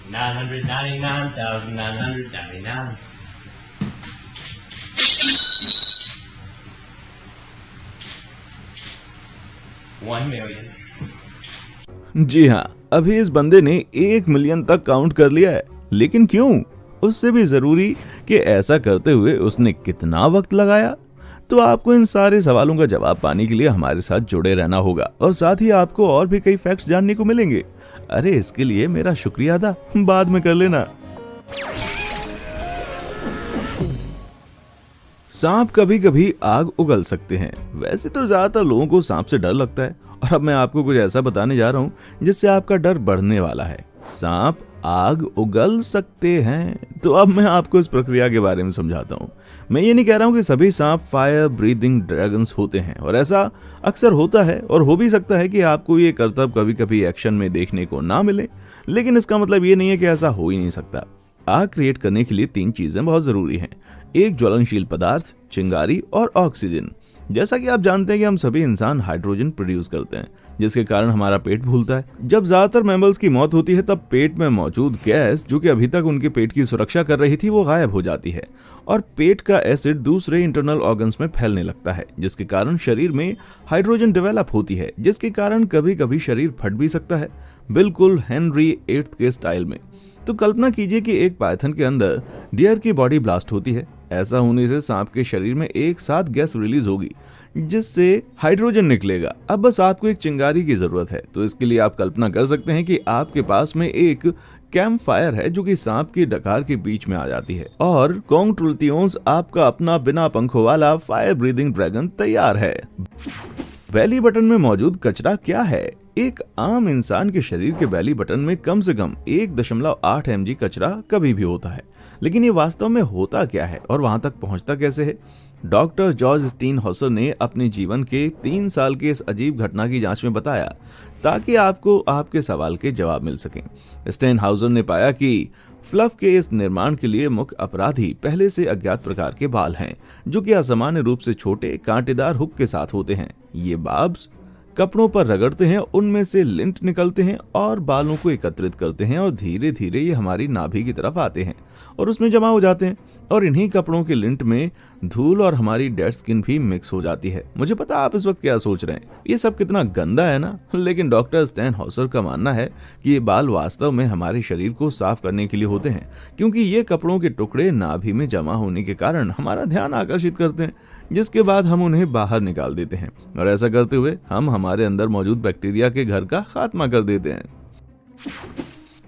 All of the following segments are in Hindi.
999,999. 1,000,000. जी हाँ, अभी इस बंदे ने 1 मिलियन तक काउंट कर लिया है, लेकिन क्यों? उससे भी जरूरी कि ऐसा करते हुए उसने कितना वक्त लगाया। तो आपको इन सारे सवालों का जवाब पाने के लिए हमारे साथ जुड़े रहना होगा और साथ ही आपको और भी कई फैक्ट्स जानने को मिलेंगे। अरे इसके लिए मेरा शुक्रिया अदा बाद में कर लेना। सांप कभी कभी आग उगल सकते हैं। वैसे तो ज्यादातर लोगों को सांप से डर लगता है और अब मैं आपको कुछ ऐसा बताने जा रहा हूँ जिससे आपका डर बढ़ने वाला है। सांप आग उगल सकते हैं। तो अब मैं आपको इस प्रक्रिया के बारे में समझाता हूँ। मैं ये नहीं कह रहा हूँ कि सभी सांप फायर ब्रीदिंग ड्रैगन्स होते हैं, और ऐसा अक्सर होता है और हो भी सकता है कि आपको ये करतब कभी कभी एक्शन में देखने को ना मिले, लेकिन इसका मतलब ये नहीं है कि ऐसा हो ही नहीं सकता। आग क्रिएट करने के लिए 3 चीजें बहुत जरूरी हैं। एक ज्वलनशील पदार्थ, चिंगारी और ऑक्सीजन। जैसा कि आप जानते हैं कि हम सभी इंसान हाइड्रोजन प्रोड्यूस करते हैं, जिसके कारण हमारा पेट फूलता है। जब ज्यादातर मैमल्स की मौत होती है तब पेट में मौजूद गैस, जो कि अभी तक उनके पेट की सुरक्षा कर रही थी, वो गायब हो जाती है और पेट का एसिड दूसरे इंटरनल ऑर्गन्स में फैलने लगता है, जिसके कारण शरीर में हाइड्रोजन डेवलप होती है, जिसके कारण कभी कभी शरीर फट भी सकता है, बिल्कुल हेनरी 8 के स्टाइल में। तो कल्पना कीजिए कि एक पाइथन के अंदर डियर की बॉडी ब्लास्ट होती है। ऐसा होने से सांप के शरीर में एक साथ गैस रिलीज होगी जिससे हाइड्रोजन निकलेगा। अब बस आपको एक चिंगारी की जरूरत है। तो इसके लिए आप कल्पना कर सकते हैं कि आपके पास में एक कैंप फायर है जो कि सांप की डकार के बीच में आ जाती है और कॉन्ट्रुल्टियोन्स आपका अपना बिना पंखों वाला फायर ब्रीदिंग ड्रैगन तैयार है। बेली बटन में मौजूद कचरा क्या है? एक आम इंसान के शरीर के बेली बटन में कम से कम 1.8 mg कचरा कभी भी होता है, लेकिन ये वास्तव में होता क्या है और वहां तक पहुंचता कैसे है? डॉक्टर जॉर्ज स्टीनहाउसर ने अपने जीवन के 3 साल के इस अजीब घटना की जांच में बताया, ताकि आपको आपके सवाल के जवाब मिल सकें। स्टीनहाउसर ने पाया कि फ्लफ के इस निर्माण के लिए मुख्य अपराधी पहले से अज्ञात प्रकार के बाल हैं, जो कि असामान्य रूप से छोटे कांटेदार हुक के साथ होते हैं। ये बाब्स कपड़ों पर रगड़ते हैं, उनमें से लिंट निकलते हैं और बालों को एकत्रित करते हैं और धीरे धीरे ये हमारी नाभि की तरफ आते हैं और उसमें जमा हो जाते हैं। और इन्हीं कपड़ों के लिंट में धूल और हमारी डेड स्किन भी मिक्स हो जाती है। मुझे पता आप इस वक्त क्या सोच रहे हैं, ये सब कितना गंदा है ना, लेकिन डॉक्टर स्टीनहाउसर का मानना है कि ये बाल वास्तव में हमारे शरीर को साफ करने के लिए होते हैं, क्योंकि ये कपड़ों के टुकड़े नाभि में जमा होने के कारण हमारा ध्यान आकर्षित करते हैं, जिसके बाद हम उन्हें बाहर निकाल देते हैं और ऐसा करते हुए हम हमारे अंदर मौजूद बैक्टीरिया के घर का खात्मा कर देते हैं।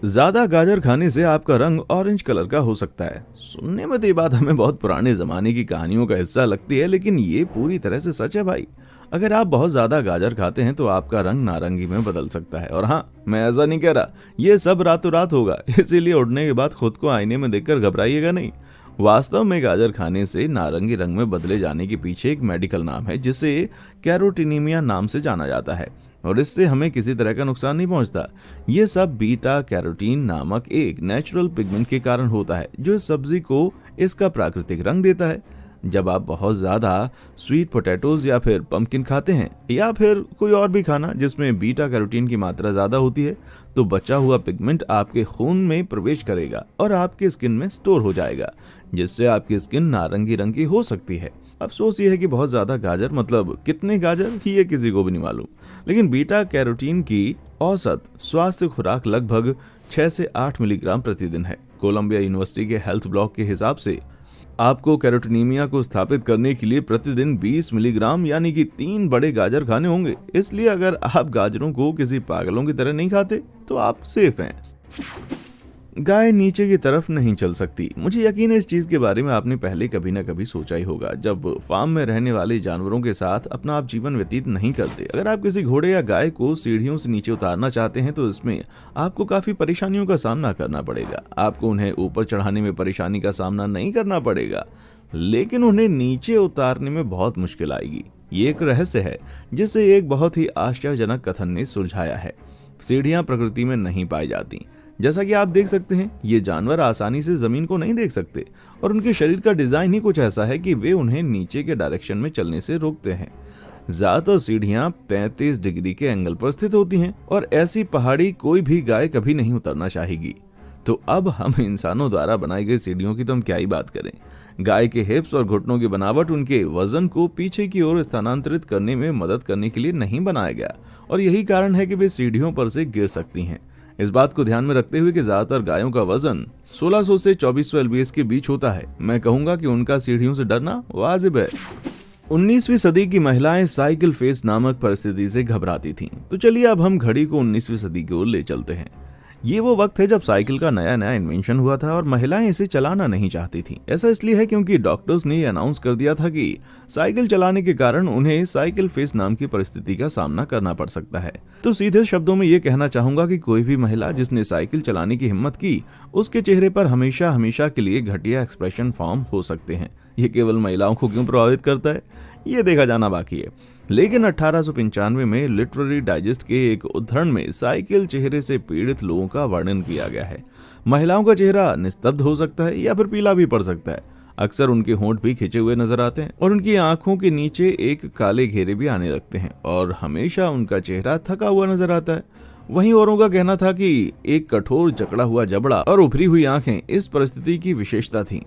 ज्यादा गाजर खाने से आपका रंग ऑरेंज कलर का हो सकता है। सुनने में तो ये बात हमें बहुत पुराने जमाने की कहानियों का हिस्सा लगती है, लेकिन ये पूरी तरह से सच है भाई। अगर आप बहुत ज्यादा गाजर खाते हैं तो आपका रंग नारंगी में बदल सकता है। और हाँ, मैं ऐसा नहीं कह रहा ये सब रातों रात होगा, इसीलिए उठने के बाद खुद को आईने में देखकर घबराइएगा नहीं। वास्तव में गाजर खाने से नारंगी रंग में बदले जाने के पीछे एक मेडिकल नाम है, जिसे कैरोटीनीमिया नाम से जाना जाता है, और इससे हमें किसी तरह का नुकसान नहीं पहुंचता। ये सब बीटा कैरोटीन नामक एक नेचुरल पिगमेंट के कारण होता है, जो इस सब्जी को इसका प्राकृतिक रंग देता है। जब आप बहुत ज्यादा स्वीट पोटैटोज या फिर पंपकिन खाते हैं या फिर कोई और भी खाना जिसमें बीटा कैरोटीन की मात्रा ज्यादा होती है, तो बचा हुआ पिगमेंट आपके खून में प्रवेश करेगा और आपके स्किन में स्टोर हो जाएगा, जिससे आपकी स्किन नारंगी रंग की हो सकती है। अफसोस ये है कि बहुत ज्यादा गाजर, मतलब कितने गाजर ये किसी को भी नहीं मालूम, लेकिन बीटा कैरोटीन की औसत स्वास्थ्य खुराक लगभग 6 से 8 मिलीग्राम प्रतिदिन है। कोलंबिया यूनिवर्सिटी के हेल्थ ब्लॉक के हिसाब से आपको कैरोटीनीमिया को स्थापित करने के लिए प्रतिदिन 20 मिलीग्राम यानी कि 3 बड़े गाजर खाने होंगे। इसलिए अगर आप गाजरों को किसी पागलों की तरह नहीं खाते तो आप सेफ हैं। गाय नीचे की तरफ नहीं चल सकती। मुझे यकीन है इस चीज के बारे में आपने पहले कभी ना कभी सोचा ही होगा। जब फार्म में रहने वाले जानवरों के साथ अपना आप जीवन व्यतीत नहीं करते, अगर आप किसी घोड़े या गाय को सीढ़ियों से नीचे उतारना चाहते हैं तो इसमें आपको काफी परेशानियों का सामना करना पड़ेगा। आपको उन्हें ऊपर चढ़ाने में परेशानी का सामना नहीं करना पड़ेगा, लेकिन उन्हें नीचे उतारने में बहुत मुश्किल आएगी। ये एक रहस्य है जिसे एक बहुत ही आश्चर्यजनक कथन ने सुलझाया है। सीढ़ियां प्रकृति में नहीं पाई जाती। जैसा कि आप देख सकते हैं, ये जानवर आसानी से जमीन को नहीं देख सकते और उनके शरीर का डिजाइन ही कुछ ऐसा है कि वे उन्हें नीचे के डायरेक्शन में चलने से रोकते हैं। ज्यादातर सीढ़ियां 35 डिग्री के एंगल पर स्थित होती हैं और ऐसी पहाड़ी कोई भी गाय कभी नहीं उतरना चाहेगी। तो अब हम इंसानों द्वारा बनाई गई सीढ़ियों की तो हम क्या ही बात करें। गाय के हिप्स और घुटनों की बनावट उनके वजन को पीछे की ओर स्थानांतरित करने में मदद करने के लिए नहीं बनाया गया, और यही कारण है कि वे सीढ़ियों पर से गिर सकती हैं। इस बात को ध्यान में रखते हुए कि ज्यादातर गायों का वजन 1600 से 2400 एलबीएस के बीच होता है, मैं कहूंगा कि उनका सीढ़ियों से डरना वाजिब है। 19वीं सदी की महिलाएं साइकिल फेस नामक परिस्थिति से घबराती थीं। तो चलिए अब हम घड़ी को 19वीं सदी की ओर ले चलते हैं। ये वो वक्त है जब साइकिल का नया नया इन्वेंशन हुआ था और महिलाएं इसे चलाना नहीं चाहती थीं। ऐसा इसलिए है क्योंकि डॉक्टर्स ने अनाउंस कर दिया था कि साइकिल चलाने के कारण उन्हें साइकिल फेस नाम की परिस्थिति का सामना करना पड़ सकता है। तो सीधे शब्दों में ये कहना चाहूंगा कि कोई भी महिला जिसने साइकिल चलाने की हिम्मत की, उसके चेहरे पर हमेशा हमेशा के लिए घटिया एक्सप्रेशन फॉर्म हो सकते हैं। ये केवल महिलाओं को क्यों प्रभावित करता है, ये देखा जाना बाकी है। लेकिन 1895 में लिटरेरी डाइजेस्ट के एक उद्धरण में साइकिल चेहरे से पीड़ित लोगों का वर्णन किया गया है। महिलाओं का चेहरा निस्तब्ध हो सकता है या फिर पीला भी पड़ सकता है। अक्सर उनके होंठ भी खिंचे हुए नजर आते हैं और उनकी आंखों के नीचे एक काले घेरे भी आने लगते हैं और हमेशा उनका चेहरा थका हुआ नजर आता है। वहीं औरों का कहना था कि एक कठोर जकड़ा हुआ जबड़ा और उभरी हुई आंखें इस परिस्थिति की विशेषता थी।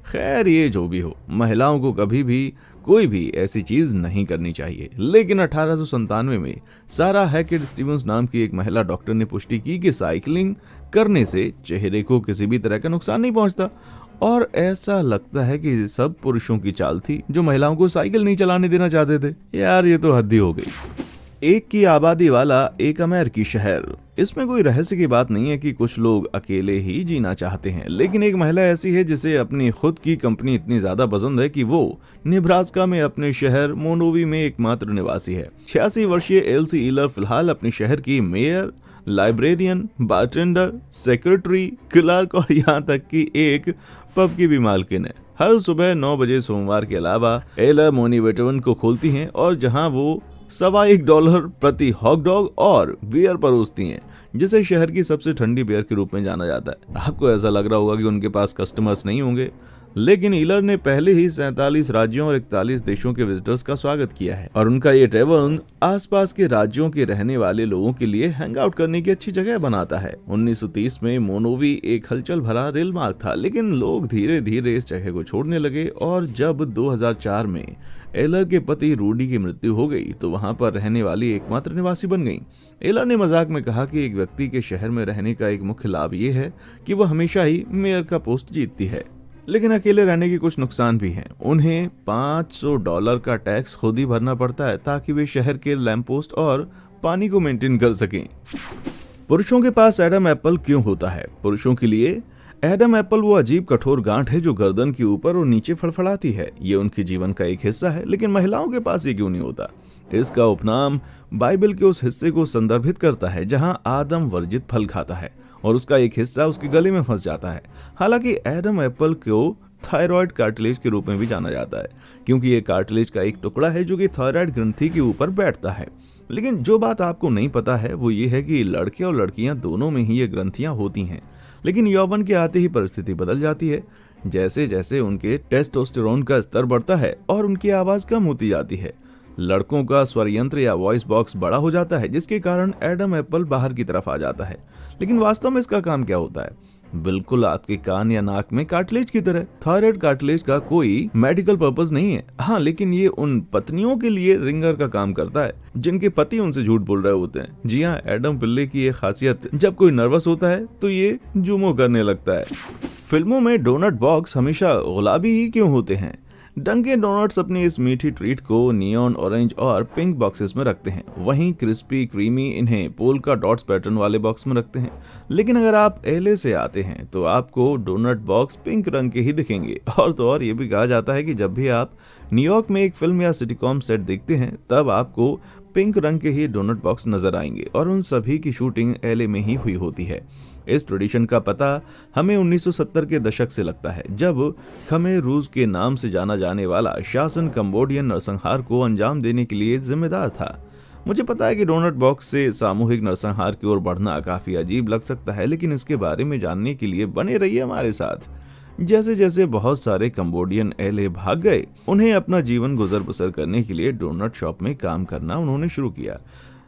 खैर, ये जो भी हो, महिलाओं को कभी भी कोई भी ऐसी चीज नहीं करनी चाहिए। लेकिन 1897 में सारा हैकेट स्टीवंस नाम की एक महिला डॉक्टर ने पुष्टि की कि साइकिलिंग करने से चेहरे को किसी भी तरह का नुकसान नहीं पहुंचता, और ऐसा लगता है कि सब पुरुषों की चाल थी जो महिलाओं को साइकिल नहीं चलाने देना चाहते थे। यार, ये तो हद ही हो गई। एक की आबादी वाला एक अमेरिकी शहर। इसमें कोई रहस्य की बात नहीं है कि कुछ लोग अकेले ही जीना चाहते हैं, लेकिन एक महिला ऐसी है जिसे अपनी खुद की कंपनी इतनी ज्यादा पसंद है कि वो नेब्रास्का में अपने शहर मोनोवी में एकमात्र निवासी है। 86 वर्षीय एल्सी ईलर फिलहाल अपने शहर की mayor, librarian, bartender, secretary, clerk और यहाँ तक कि एक पब की भी मालकिन है। हर सुबह 9 बजे सोमवार के अलावा एलर मोनिवेटवन को खोलती हैं और जहाँ वो $1.25 प्रति हॉट डॉग और बियर परोसती हैं, जिसे शहर की सबसे ठंडी बियर के रूप में जाना जाता है। आपको ऐसा लग रहा होगा कि उनके पास कस्टमर्स नहीं होंगे, लेकिन ईलर ने पहले ही 47 राज्यों और 41 देशों के विजिटर्स का स्वागत किया है और उनका ये टेवर्न आसपास के राज्यों के रहने वाले लोगों के लिए हैंग आउट करने की अच्छी जगह बनाता है। 1930 में मोनोवी एक हलचल भरा रेल मार्ग था, लेकिन लोग धीरे धीरे इस जगह को छोड़ने लगे और जब 2004 में एलर के पति रूडी की मृत्यु हो गई तो वहां पर रहने वाली एकमात्र निवासी बन गई। एलर ने मजाक में कहा कि एक व्यक्ति के शहर में रहने का एक मुख्य लाभ ये है कि वह हमेशा ही मेयर का पोस्ट जीतती है, लेकिन अकेले रहने के कुछ नुकसान भी हैं। उन्हें $500 का टैक्स खुद ही भरना पड़ता है ताकि वे शहर के लैंप पोस्ट और पानी को मेंटेन कर सकें। पुरुषों के पास एडम एप्पल क्यों होता है? पुरुषों के लिए एडम एप्पल वो अजीब कठोर गांठ है जो गर्दन के ऊपर और नीचे फड़फड़ाती है। ये उनके जीवन का एक हिस्सा है, लेकिन महिलाओं के पास ये क्यों नहीं होता? इसका उपनाम बाइबल के उस हिस्से को संदर्भित करता है जहां आदम वर्जित फल खाता है और उसका एक हिस्सा उसके गले में फंस जाता है। हालांकि एडम एप्पल को थायराइड कार्टिलेज के रूप में भी जाना जाता है, क्योंकि ये कार्टिलेज का एक टुकड़ा है जो कि थायराइड ग्रंथि के ऊपर बैठता है। लेकिन जो बात आपको नहीं पता है वो ये है कि लड़के और लड़कियां दोनों में ही ये ग्रंथियां होती हैं, लेकिन यौवन के आते ही परिस्थिति बदल जाती है। जैसे जैसे उनके टेस्टोस्टेरोन का स्तर बढ़ता है और उनकी आवाज कम होती जाती है, लड़कों का स्वर यंत्र या वॉइस बॉक्स बड़ा हो जाता है, जिसके कारण एडम एप्पल बाहर की तरफ आ जाता है। लेकिन वास्तव में इसका काम क्या होता है? बिल्कुल आपके कान या नाक में कार्टिलेज की तरह। थायराइड कार्टिलेज का कोई मेडिकल पर्पस नहीं है, हाँ, लेकिन ये उन पत्नियों के लिए रिंगर का काम करता है जिनके पति उनसे झूठ बोल रहे होते हैं। जी हाँ, एडम पिल्ले की ये खासियत, जब कोई नर्वस होता है तो ये जुमो करने लगता है। फिल्मों में डोनट बॉक्स हमेशा गुलाबी ही क्यों होते हैं? डंकिन डोनट्स अपनी इस मीठी ट्रीट को नियॉन ऑरेंज और पिंक बॉक्सेस में रखते हैं, वहीं क्रिस्पी क्रीमी इन्हें पोल्का डॉट्स पैटर्न वाले बॉक्स में रखते हैं। लेकिन अगर आप एलए से आते हैं तो आपको डोनट बॉक्स पिंक रंग के ही दिखेंगे। और तो और ये भी कहा जाता है कि जब भी आप न्यूयॉर्क में एक फिल्म या सिटीकॉम सेट देखते हैं तब आपको पिंक रंग के ही डोनट बॉक्स नजर आएंगे और उन सभी की शूटिंग एलए में ही हुई होती है। इस ट्रेडिशन का पता हमें 1970 के दशक से लगता है, जब खमेर रूज के नाम से जाना जाने वाला शासन कंबोडियन नरसंहार को अंजाम देने के लिए जिम्मेदार था। मुझे पता है कि डोनट बॉक्स से सामूहिक नरसंहार की ओर बढ़ना काफी अजीब लग सकता है, लेकिन इसके बारे में जानने के लिए बने रहिए हमारे साथ। जैसे जैसे बहुत सारे कंबोडियन एलए भाग गए, उन्हें अपना जीवन गुजर बसर करने के लिए डोनट शॉप में काम करना उन्होंने शुरू किया।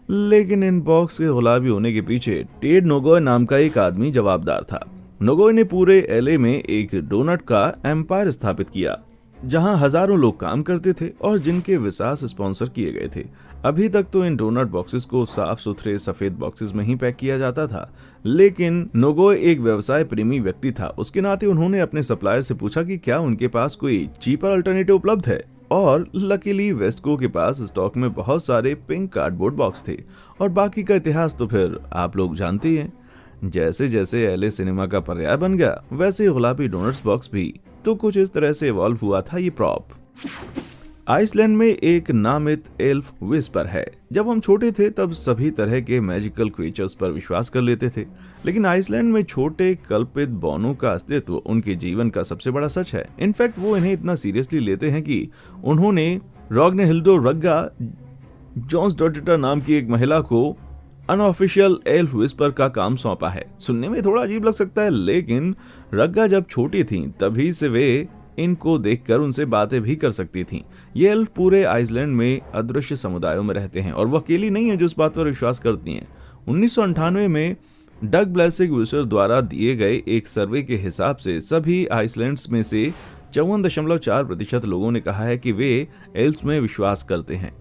लेकिन इन बॉक्स के गुलाबी होने के पीछे टेड नोगोय नाम का एक आदमी जवाबदार था। नोगोय ने पूरे एलए में एक डोनट का एम्पायर स्थापित किया जहां हजारों लोग काम करते थे और जिनके विशाल स्पॉन्सर किए गए थे। अभी तक तो इन डोनट बॉक्सेस को साफ सुथरे सफेद बॉक्सेस में ही पैक किया जाता था, लेकिन नोगोय एक व्यवसाय प्रेमी व्यक्ति था। उसके नाते उन्होंने अपने सप्लायर से पूछा कि क्या उनके पास कोई चीपर अल्टरनेटिव उपलब्ध है, और लकीली वेस्टको के पास स्टॉक में बहुत सारे पिंक कार्डबोर्ड बॉक्स थे। और बाकी का इतिहास तो फिर आप लोग जानते ही हैं। जैसे जैसे एलए सिनेमा का पर्याय बन गया, वैसे गुलाबी डोनट्स बॉक्स भी तो कुछ इस तरह से इवॉल्व हुआ था ये प्रॉप। आइसलैंड में एक नामित एल्फ विस्पर है। जब हम छोटे थे तब सभी तरह के मैजिकल क्रीचर्स पर विश्वास कर लेते थे, लेकिन आइसलैंड में छोटे कल्पित बॉनों का अस्तित्व उनके जीवन का सबसे बड़ा सच है। इनफैक्ट वो इन्हें इतना सीरियसली लेते हैं कि उन्होंने रॉग्नेहिल्डो रग्गा जोन्सडोटिटर नाम की एक महिला को अनऑफिशियल एल्फ विस्पर का काम सौंपा है। सुनने में थोड़ा अजीब लग सकता है, लेकिन रग्गा जब छोटी थीं तभी से वे इनको देखकर उनसे बातें भी कर सकती थीं। ये एल्फ पूरे आइसलैंड में अदृश्य समुदायों में रहते हैं और वो अकेली नहीं है जो इस बात पर विश्वास करती हैं। 1998 में डग ब्लेसिग विशर द्वारा दिए गए एक सर्वे के हिसाब से सभी आइसलैंड्स में से 54.4% लोगों ने कहा है कि वे एल्फ्स में विश्वास करते हैं।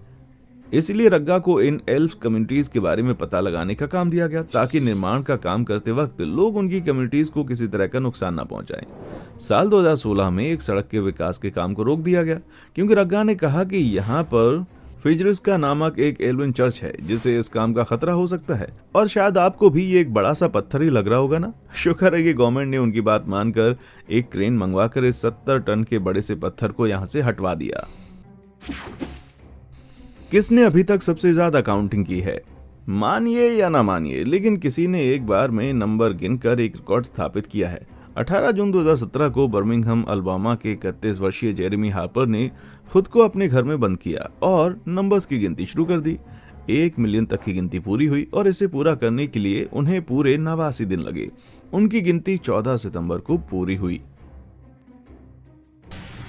इसलिए रग्गा को इन एल्फ कम्युनिटीज के बारे में पता लगाने का काम दिया गया ताकि निर्माण का काम करते वक्त लोग उनकी कम्युनिटीज को किसी तरह का नुकसान न पहुंचाएं। साल 2016 में एक सड़क के विकास के काम को रोक दिया गया क्योंकि रग्गा ने कहा कि यहाँ पर फिजरिस्का नामक एक एल्विन चर्च है जिसे इस काम का खतरा हो सकता है। और शायद आपको भी ये एक बड़ा सा पत्थर ही लग रहा होगा ना। शुक्र है कि गवर्नमेंट ने उनकी बात मानकर एक क्रेन मंगवाकर इस 70 टन के बड़े से पत्थर को यहाँ से हटवा दिया। किसने अभी तक सबसे ज्यादा काउंटिंग की है? मानिए या ना मानिए, लेकिन किसी ने एक बार में नंबर गिनकर एक रिकॉर्ड स्थापित किया है। 18 जून 2017 को बर्मिंघम अल्बामा के 31 वर्षीय जेरेमी हार्पर ने खुद को अपने घर में बंद किया और नंबर्स की गिनती शुरू कर दी। 1 मिलियन तक की गिनती पूरी हुई और इसे पूरा करने के लिए उन्हें पूरे 89 दिन लगे। उनकी गिनती 14 सितंबर को पूरी हुई।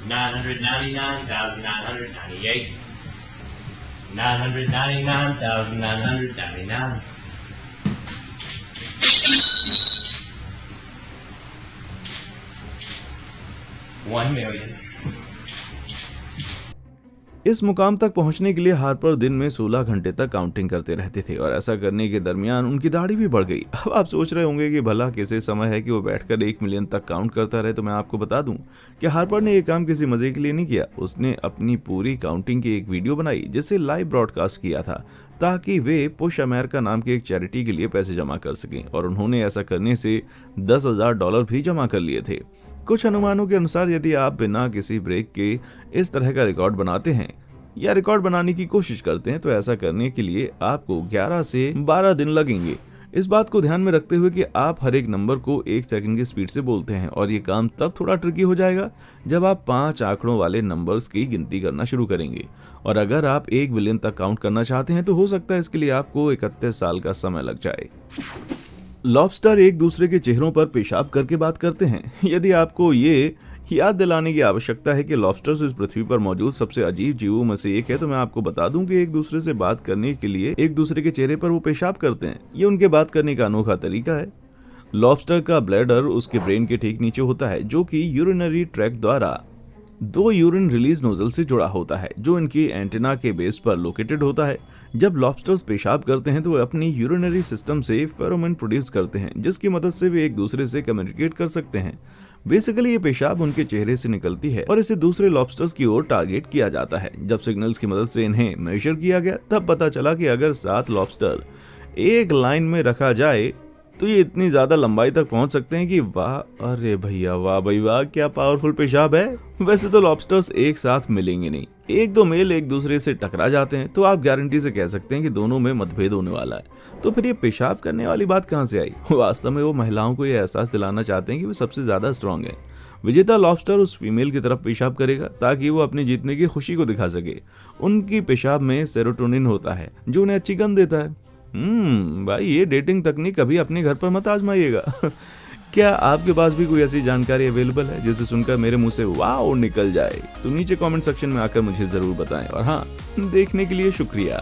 999,998, 999,999, 1 million. इस मुकाम तक पहुंचने के लिए हार्पर दिन में 16 घंटे तक काउंटिंग करते रहते थे और ऐसा करने के दरमियान उनकी दाढ़ी भी बढ़ गई। अब आप सोच रहे होंगे कि भला कैसे समय है कि वो बैठकर 1 मिलियन तक काउंट करता रहे। तो मैं आपको बता दूं कि हार्पर ने ये काम किसी मजे के लिए नहीं किया। उसने अपनी पूरी काउंटिंग की एक वीडियो बनाई जिसे लाइव ब्रॉडकास्ट किया था ताकि वे पुश अमेरिका नाम की एक चैरिटी के लिए पैसे जमा कर सकें, और उन्होंने ऐसा करने से $10,000 भी जमा कर लिए थे। कुछ अनुमानों के अनुसार यदि आप बिना किसी ब्रेक के इस तरह का रिकॉर्ड बनाते हैं या रिकॉर्ड बनाने की कोशिश करते हैं तो ऐसा करने के लिए आपको 11 से 12 दिन लगेंगे। इस बात को ध्यान में रखते हुए कि आप हर एक नंबर को 1 सेकंड की स्पीड से बोलते हैं, और ये काम तब थोड़ा ट्रिकी हो जाएगा जब आप 5 आंकड़ों वाले नंबर्स की गिनती करना शुरू करेंगे। और अगर आप 1 बिलियन तक काउंट करना चाहते हैं तो हो सकता है इसके लिए आपको 31 साल का समय लग जाए। लॉबस्टर एक दूसरे के चेहरों पर पेशाब करके बात करते हैं। यदि आपको ये याद दिलाने की आवश्यकता है कि लॉबस्टर्स इस पृथ्वी पर मौजूद सबसे अजीब जीवों में से एक है, तो मैं आपको बता दूं कि एक दूसरे से बात करने के लिए एक दूसरे के चेहरे पर वो पेशाब करते हैं। ये उनके बात करने का अनोखा तरीका है। लॉबस्टर का ब्लैडर उसके ब्रेन के ठीक नीचे होता है, जो कि यूरिनरी ट्रैक्ट द्वारा 2 यूरिन रिलीज नोजल से जुड़ा होता है, जो इनकी एंटेना के बेस पर लोकेटेड होता है। जब लॉबस्टर्स पेशाब करते हैं तो वे अपनी यूरिनरी सिस्टम से फेरोमोन प्रोड्यूस करते हैं, जिसकी मदद से वे एक दूसरे से कम्युनिकेट कर सकते हैं। बेसिकली ये पेशाब उनके चेहरे से निकलती है और इसे दूसरे लॉबस्टर्स की ओर टारगेट किया जाता है। जब सिग्नल्स की मदद से इन्हें मेजर किया गया तब पता चला कि अगर 7 लॉबस्टर एक लाइन में रखा जाए तो ये इतनी ज्यादा लंबाई तक पहुंच सकते हैं कि वाह, अरे भैया वाह भाई वाह, क्या पावरफुल पेशाब है। वैसे तो लॉबस्टर्स एक साथ मिलेंगे नहीं, 1-2 मेल एक दूसरे से टकरा जाते हैं तो आप गारंटी से कह सकते हैं कि दोनों में मतभेद होने वाला है। तो फिर ये पेशाब करने वाली बात कहां से आई? वास्तव में वो महिलाओं को ये एहसास दिलाना चाहते हैं कि वो सबसे ज्यादा स्ट्रांग है। विजेता लॉबस्टर उस फीमेल की तरफ पेशाब करेगा ताकि वो अपने जीतने की खुशी को दिखा सके। उनकी पेशाब में सेरोटोनिन होता है जो उन्हें अच्छी गंध देता है। भाई ये डेटिंग तकनीक कभी अपने घर पर मत आजमाइएगा। क्या आपके पास भी कोई ऐसी जानकारी अवेलेबल है जिसे सुनकर मेरे मुंह से वाओ निकल जाए? तो नीचे कमेंट सेक्शन में आकर मुझे जरूर बताएं। और हाँ, देखने के लिए शुक्रिया।